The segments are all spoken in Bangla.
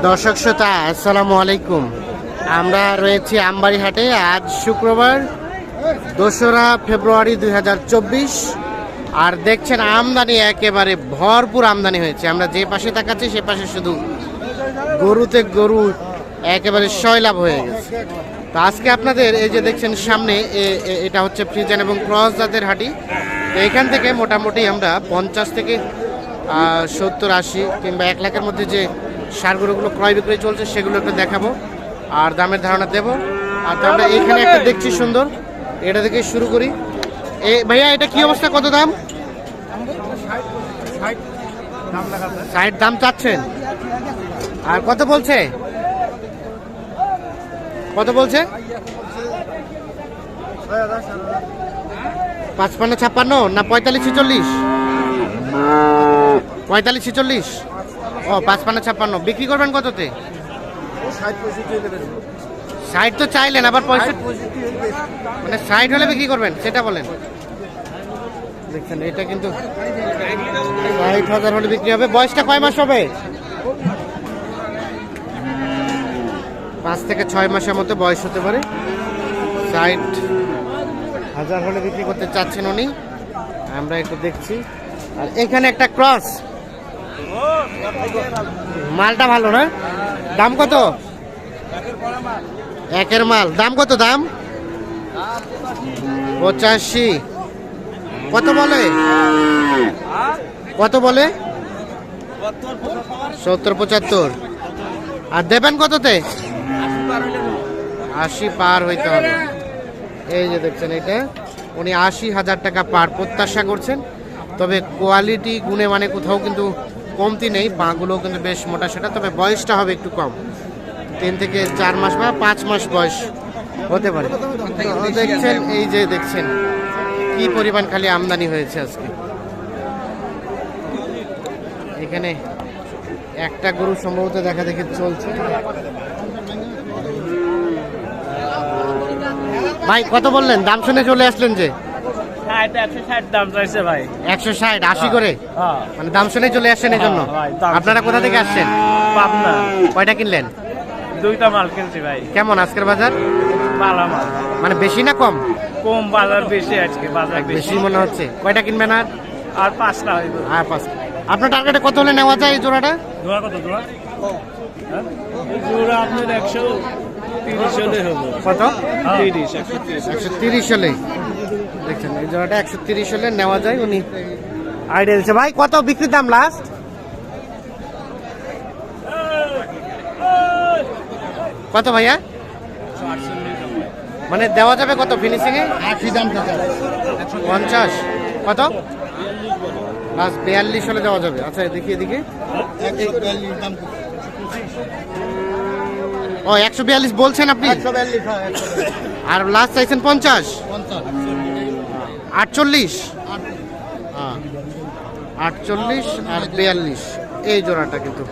দর্শক শ্রোতা আসসালামু আলাইকুম। আমরা রয়েছি আমবাড়ি হাটে। আজ শুক্রবার 2রা ফেব্রুয়ারি 2024। আর দেখছেন আমদানি একেবারে ভরপুর আমদানি হয়েছে। আমরা যে পাশে তাকাচ্ছি সে পাশে শুধু গরুতে গরু একেবারে সয়লাভ হয়ে গেছে। তো আজকে আপনাদের এই যে দেখছেন সামনে এটা হচ্ছে ফ্রিজিয়ান এবং ক্রস জাতের হাটি। তো এখান থেকে মোটামুটি আমরা 50 থেকে 70, 80 কিংবা 1 লাখের মধ্যে যে সার গরুগুলো ক্রয় বিক্রয় চলছে সেগুলো একটু দেখাবো আর দামের ধারণা দেবো। আর আমরা এখানে একটা দেখছি সুন্দর, এটা থেকে শুরু করি। ভাইয়া এটা কি অবস্থা, কত দাম? 60 দাম চাচ্ছেন। আর কত বলছে? কত বলছে? 55, 56 না 45, 46? 45, 46। ও 55, 56 বিক্রি করবেন কততে? 60 তো চাইলেন, আবার 65 মানে 60 হলে বিক্রি করবেন সেটা বলেন। দেখছেন এটা কিন্তু 60,000 হলে বিক্রি হবে। বয়সটা কয় মাস হবে? 5 থেকে 6 মাসের মতো বয়স হতে পারে। 60,000 হলে বিক্রি করতে চাচ্ছেন উনি। আমরা একটু দেখছি। আর এখানে একটা ক্রস, মালটা ভালো না? দাম কত? একের মাল। দাম কত? দাম 85। কত বলে? কত বলে? 70, 75। আর দেবেন কততে? 80 পার হইতে হবে। এই যে দেখছেন এটা উনি 80,000 টাকা পার প্রত্যাশা করছেন। তবে কোয়ালিটি গুণে মানে কোথাও কিন্তু কমতি নেই। পাগুলো কিন্তু বেশ মোটা সেটা, তবে বয়সটা হবে একটু কম, 3 থেকে 4 মাস বা 5 মাস বয়স হতে পারে। দেখছেন এই যে দেখছেন কি পরিমাণ খালি আমদানি হয়েছে আজকে। এখানে একটা গরু সম্ভবত দেখা দেখে চলছে। ভাই কত বললেন? দাম শুনে চলে আসলেন যে? 160 দাম চাইছে ভাই। 160, 80 করে মানে দাম শুনে চলে আসছেন এই জন্য? আপনারা কোথা থেকে আসছেন? পাবনা। কয়টা কিনলেন? 2টা মাল কিনছি ভাই। কেমন আজকের বাজার? ভালো মাল। মানে বেশি না কম? কম বাজার বেশি, আজকে বাজার বেশি মনে হচ্ছে। কয়টা কিনবেন? আর 5টা হইব। আর 5। আপনার টার্গেটে কত হলে নেওয়া যায় এই জোড়াটা? জোড়া কত? জোড়া এই জোড়া আপনার 130 হলে হবে। কত? 130। 130 হলে দেখছেন এই জোড়াটা 130 হলে নেওয়া যায়। উনি আইডিয়া দিচ্ছে। ভাই কত বিক্রির দাম লাস্ট? কত ভাইয়া? মানে দেওয়া যাবে কত ফিনিশিং এ? 80 দাম 50। কত? লাস্ট 42 হলে দেওয়া যাবে। আচ্ছা দেখি এদিকে। ও 142 বলছেন আপনি? আর লাস্ট চাইছেন 50? 48। 48 আর 42 এই জোড়াটা কিন্তু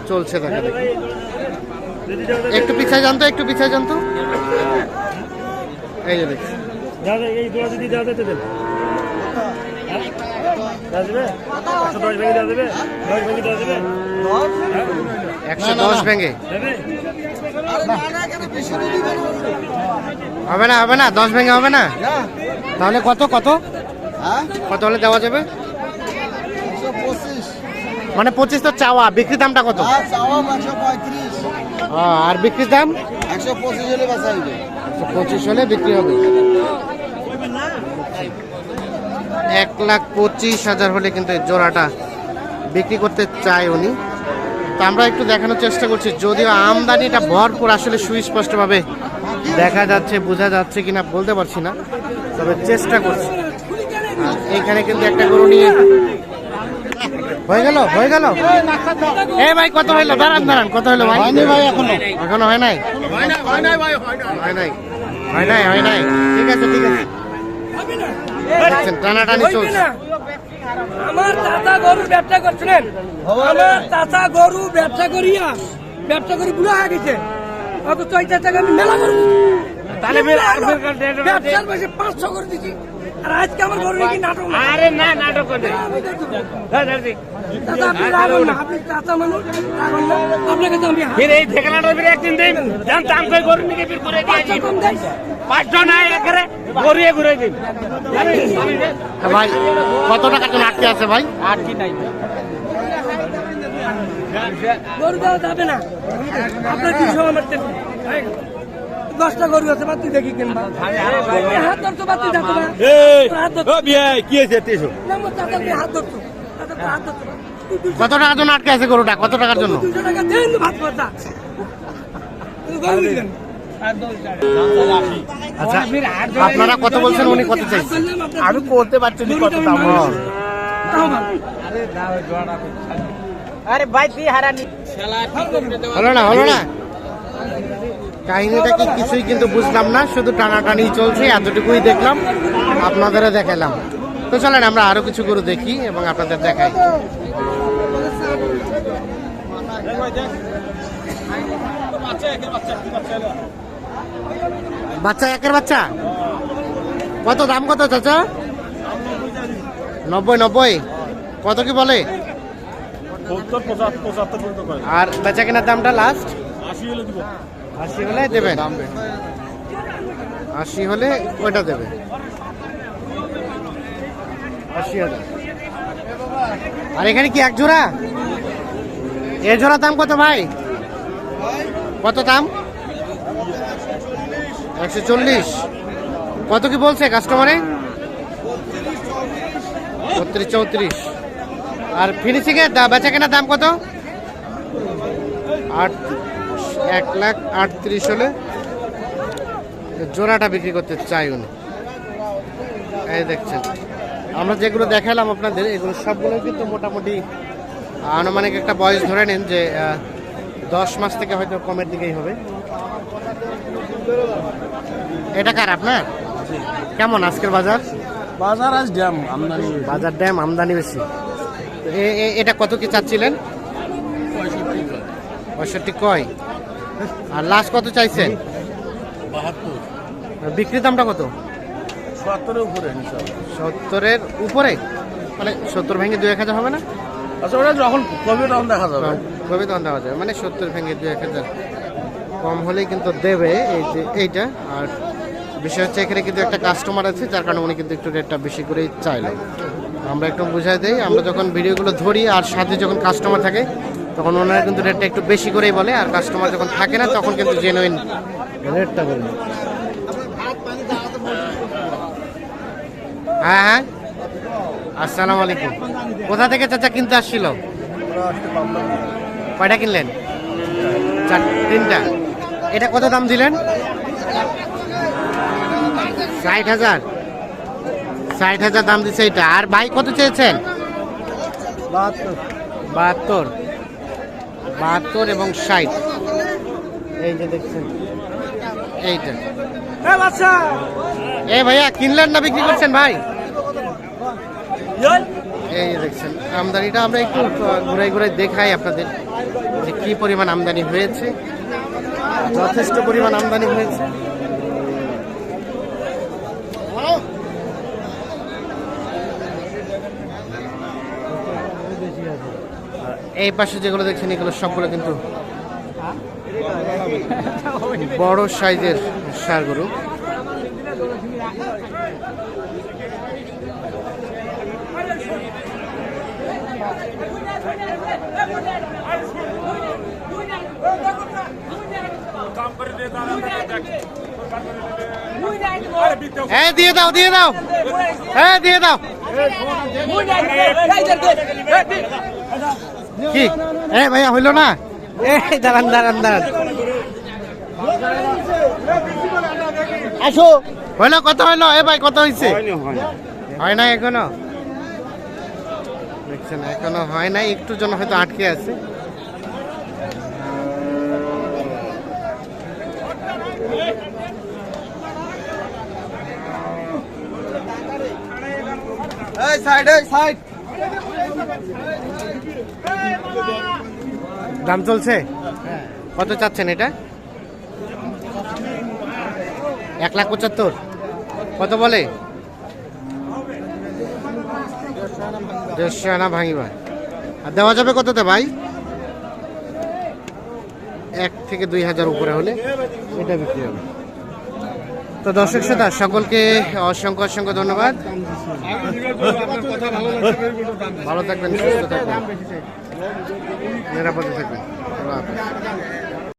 চলছে। দেখা দেখি একটু পিছায় জানতো, একটু পিছায় জানতো। এই যে দেখছি 110 ভেঙে হবে না? হবে না 10 ভেঙে হবে না? তাহলে কত কত কত হলে দেওয়া যাবে? মানে 25 তো চাওয়া, বিক্রি দামটা কত? আর বিক্রির দাম 125 হলে বিক্রি হবে। 1,25,000 হলে কিন্তু জোড়াটা বিক্রি করতে চায় উনি। তো আমরা একটু দেখানোর চেষ্টা করছি, যদিও আমদানিটা ভরপুর, আসলে সুস্পষ্টভাবে দেখা যাচ্ছে, বোঝা যাচ্ছে কিনা বলতে পারছি না, তবে চেষ্টা করছি। এখানে কিন্তু একটা গরু নিয়ে হয়ে গেল। এই ভাই কত হইলো? দাঁড়ান দাঁড়ান, কত হইলো ভাই? ভাই এখনো হয় নাই। হয় নাই। ঠিক আছে দেখছেন টানাটানি চলছে। আমার চাচা গরু ব্যবসা করছিলেন, আমার চাচা গরু ব্যবসা করি বুড়া হয়ে গেছে। অথচ ওই চাচাকে আমি মেলা করবো, তাহলে ব্যবসার বসে 500 করে দিচ্ছি। আর আজকে আমার গরু কি নাটক না? আরে না নাটক করে চাচা, আপনি রাখুন না, আপনি চাচা মানুষ, রাখুন না। আপনাকে তো আমি ফির এই ঠেকানাটা ফির একদিন দিন জানতাম কই গরু নিকে ফির ঘুরে দিয়ে হাত কম দেয়। 500 না একরে গরুয়ে ঘুরে দিন ভাই কত টাকার জন্য আটকে আছে ভাই? আর কি নাই গরু দেওয়া যাবে না। আপনার কি সব আমার তেল? 10টা গরু আছে, বাতি দেখি কিনবা। হাত ধরছো, বাতি দেখো না। হাত ধরছো। কি আছে তেছো না, মোর চাচা, তুই হাত ধরছো। চাচা, তুই হাত ধরছো। কত টাকার জন্য আটকে আছে গরুটা? কত টাকার জন্য? 200 টাকা দেন, ভাত করতা। তুমি গরু দিলেন। আচ্ছা আপনারা কত বলছেন, উনি কত চাইছেন? আমি করতে পারছি না কত দাম তাও ভালো। আরে ভাই তুই হারানি হলো না, হলো না। কাহিনীটা কি কিছুই কিন্তু বুঝলাম না, শুধু টানাটানি চলছে, এতটুকুই দেখলাম, আপনাদেরও দেখালাম। তো চলেন আমরা আরো কিছু গরু দেখি এবং আপনাদের দেখাই। বাচ্চা, একের বাচ্চা কত দাম? কত চাচা? 90 কত কি বলে? 75 আর বেচা কেনার দামটা লাস্ট 80 হলে দেবেন। 80 হলে ওইটা দেবে, 80,000। আর এখানে কি এক জোড়া? এ জোড়া দাম কত ভাই? কত দাম? 140। কত কি বলছে কাস্টমারে? 32-34। আর ফিনিশিং এর বেচা কেনার দাম কত? 1,38,000 হলে জোড়াটা বিক্রি করতে চাই উনি। এই দেখছেন, আমরা যেগুলো দেখালাম আপনাদের, এগুলো সবগুলো কিন্তু মোটামুটি আনুমানিক একটা বয়স ধরে নিন যে 10 মাস থেকে হয়তো কমের দিকেই হবে। এটা কার আপনার? কেমন আজকের বাজার? বাজার আজ ড্যাম আমদানি বাজার ড্যাম, আমদানি বেশি। এটা কত কি চাচ্ছিলেন? 65 কয়। আর লাস্ট কত চাইছেন? 72 বিক্রি দামটা কত? 70 এর উপরে 70-এর উপরে, মানে 70 ভেঙে 2-1,000 হবে না? আচ্ছা ওটা যখন কবে তখন দেখা যাবে কবে তখন দেওয়া যাবে, মানে 70 ভেঙে 2-1,000 কম হলেই কিন্তু দেবে। এই যে এইটা, আর বিষয় হচ্ছে এখানে কিন্তু একটা কাস্টমার আছে, যার কারণে উনি কিন্তু একটু রেটটা বেশি করেই চাইলো। আমরা একটু বুঝাই দেই, আমরা যখন ভিডিওগুলো ধরি আর সাথে যখন কাস্টমার থাকে তখন ওনারা কিন্তু রেটটা একটু বেশি করেই বলে, আর কাস্টমার যখন থাকে না তখন কিন্তু জেনুইন রেটটা বলবে। হ্যাঁ হ্যাঁ, আসসালামু আলাইকুম। কোথা থেকে চাচা কিনতে আসছিল? কয়টা কিনলেন? 3টা। এটা কত দাম দিলেন? 60,000। 60,000 দাম দিচ্ছে এটা। আর ভাই কত চেয়েছেন? 72 এবং 60। এই যে দেখছেন এইটা। এই ভাইয়া কিনলেন না বিক্রি করছেন ভাই? এই যে দেখছেন আমদানিটা, আমরা একটু ঘুরাই ঘুরাই দেখাই আপনাদের যে কি পরিমাণ আমদানি হয়েছে। যথেষ্ট পরিমাণ আমদানি হয়েছে। এই পাশে যেগুলো দেখছেন এগুলো সবগুলো কিন্তু বড় সাইজের ষাঁড় গরু। হ্যাঁ দিয়ে দাও, দিয়ে দাও, হ্যাঁ দিয়ে দাও। কি ভাইয়া হইল না? দাঁড়ান দাঁড়ান দাঁড়ান, আসো। হইলো? কত হইলো? ভাই কত হয়েছে? হয় না এখনো? দেখছেন এখনো হয় নাই, একটুর জন্য হয়তো আটকে আছে। দাম চলছে? কত চাচ্ছেন এটা? 1,75,000। কত বলে? 150 আনা ভাঙিবা। আর দেওয়া যাবে কততে ভাই? 1 থেকে 2000 উপরে হলে এটা বিক্রি হবে। তো দর্শক শ্রোতা সকলকে অসংখ্য অসংখ্য ধন্যবাদ। ভালো থাকবেন, সুস্থ থাকবেন, নিরাপদে থাকবেন। আল্লাহ হাফেজ।